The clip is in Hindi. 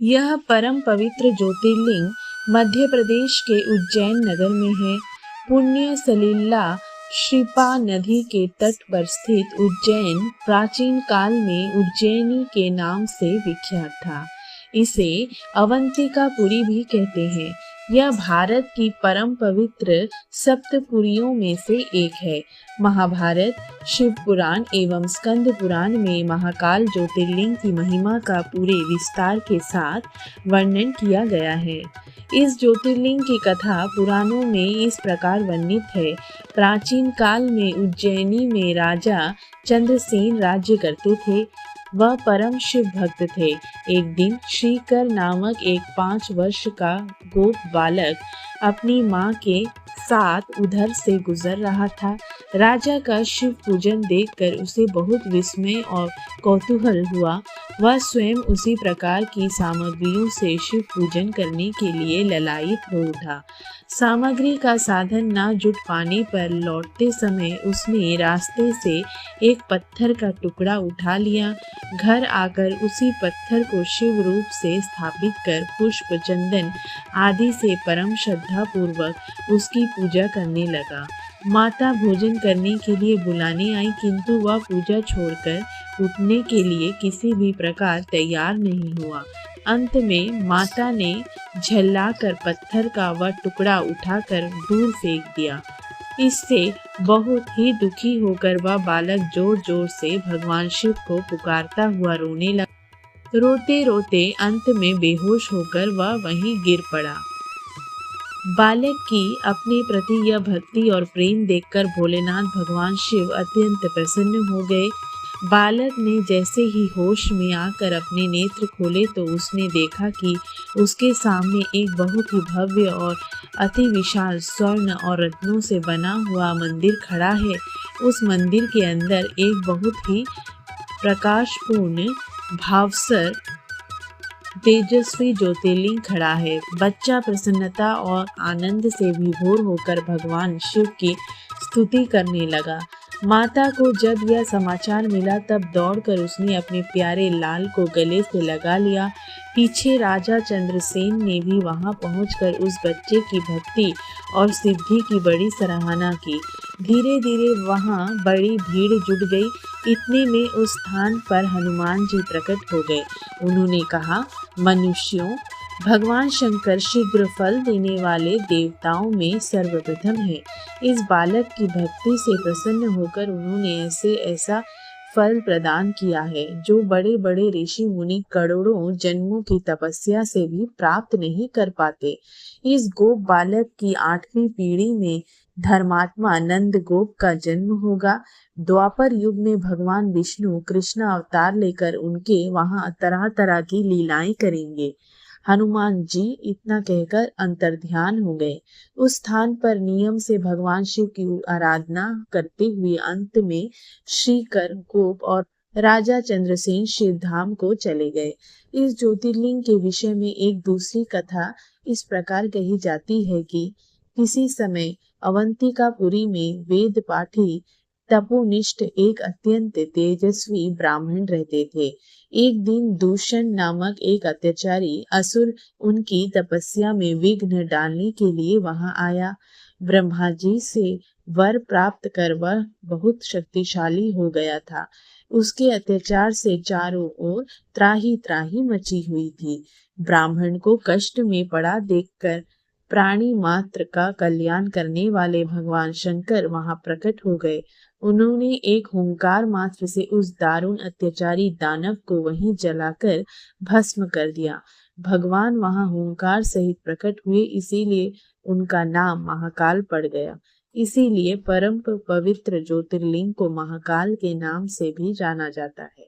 यह परम पवित्र ज्योतिर्लिंग मध्य प्रदेश के उज्जैन नगर में है। पुण्य सलिला श्रीपा नदी के तट पर स्थित उज्जैन प्राचीन काल में उज्जैनी के नाम से विख्यात था। इसे अवंतिकापुरी भी कहते हैं। यह भारत की परम पवित्र सप्तपुरियों में से एक है। महाभारत, शिव पुराण एवं स्कंद पुराण में महाकाल ज्योतिर्लिंग की महिमा का पूरे विस्तार के साथ वर्णन किया गया है। इस ज्योतिर्लिंग की कथा पुराणों में इस प्रकार वर्णित है। प्राचीन काल में उज्जैनी में राजा चंद्रसेन राज्य करते थे। वह परम शिव भक्त थे। एक दिन श्रीकर नामक एक 5 वर्ष का गोप बालक अपनी माँ के साथ उधर से गुजर रहा था। राजा का शिव पूजन देखकर उसे बहुत विस्मय और कौतूहल हुआ। वह स्वयं उसी प्रकार की सामग्रियों से शिव पूजन करने के लिए ललायित हो उठा। सामग्री का साधन न जुट पाने पर लौटते समय उसने रास्ते से एक पत्थर का टुकड़ा उठा लिया। घर आकर उसी पत्थर को शिव रूप से स्थापित कर पुष्प, चंदन आदि से परम श्रद्धा पूर्वक उसकी पूजा करने लगा। माता भोजन करने के लिए बुलाने आई, किंतु वह पूजा छोड़कर उठने के लिए किसी भी प्रकार तैयार नहीं हुआ। अंत में माता ने झल्लाकर पत्थर का वह टुकड़ा उठाकर दूर फेंक दिया। इससे बहुत ही दुखी होकर वह बालक जोर जोर से भगवान शिव को पुकारता हुआ रोने लगा। रोते रोते अंत में बेहोश होकर वह वहीं गिर पड़ा। बालक की अपने प्रति यह भक्ति और प्रेम देखकर भोलेनाथ भगवान शिव अत्यंत प्रसन्न हो गए। बालक ने जैसे ही होश में आकर अपने नेत्र खोले तो उसने देखा कि उसके सामने एक बहुत ही भव्य और अति विशाल स्वर्ण और रत्नों से बना हुआ मंदिर खड़ा है। उस मंदिर के अंदर एक बहुत ही प्रकाशपूर्ण भास्कर तेजस्वी ज्योतिर्लिंग खड़ा है। बच्चा प्रसन्नता और आनंद से विभोर होकर भगवान शिव की स्तुति करने लगा। माता को जब यह समाचार मिला तब दौड़कर उसने अपने प्यारे लाल को गले से लगा लिया। पीछे राजा चंद्रसेन ने भी वहां पहुंचकर उस बच्चे की भक्ति और सिद्धि की बड़ी सराहना की। धीरे धीरे वहां बड़ी भीड़ जुट गई। इतने में उस स्थान पर हनुमान जी प्रकट हो गए। उन्होंने कहा, मनुष्यों, भगवान शंकर शीघ्र फल देने वाले देवताओं में सर्वप्रथम है। इस बालक की भक्ति से प्रसन्न होकर उन्होंने ऐसा फल प्रदान किया है जो बड़े बड़े ऋषि मुनि करोड़ों जन्मों की तपस्या से भी प्राप्त नहीं कर पाते। इस गोप बालक की 8वीं पीढ़ी में धर्मात्मा नंद गोप का जन्म होगा। द्वापर युग में भगवान विष्णु कृष्ण अवतार लेकर उनके वहां तरह तरह की लीलाएं करेंगे। हनुमान जी इतना कहकर अंतर्ध्यान हो गए। उस स्थान पर नियम से भगवान शिव की आराधना करते हुए अंत में श्रीकर, गोप और राजा चंद्रसेन शिवधाम को चले गए। इस ज्योतिर्लिंग के विषय में एक दूसरी कथा इस प्रकार कही जाती है कि किसी समय अवंतिकापुरी में वेद पाठी तपोनिष्ठ एक अत्यंत तेजस्वी ब्राह्मण रहते थे। एक दिन दूषण नामक एक अत्याचारी असुर उनकी तपस्या में विघ्न डालने के लिए वहां आया। ब्रह्मा जी से वर प्राप्त कर वह बहुत शक्तिशाली हो गया था। उसके अत्याचार से चारों ओर त्राही त्राही मची हुई थी। ब्राह्मण को कष्ट में पड़ा देखकर प्राणी मात्र का कल्याण करने वाले भगवान शंकर वहां प्रकट हो गए। उन्होंने एक हुंकार मात्र से उस दारुण अत्याचारी दानव को वहीं जलाकर भस्म कर दिया। भगवान वहां हुंकार सहित प्रकट हुए, इसीलिए उनका नाम महाकाल पड़ गया। इसीलिए परम पवित्र ज्योतिर्लिंग को महाकाल के नाम से भी जाना जाता है।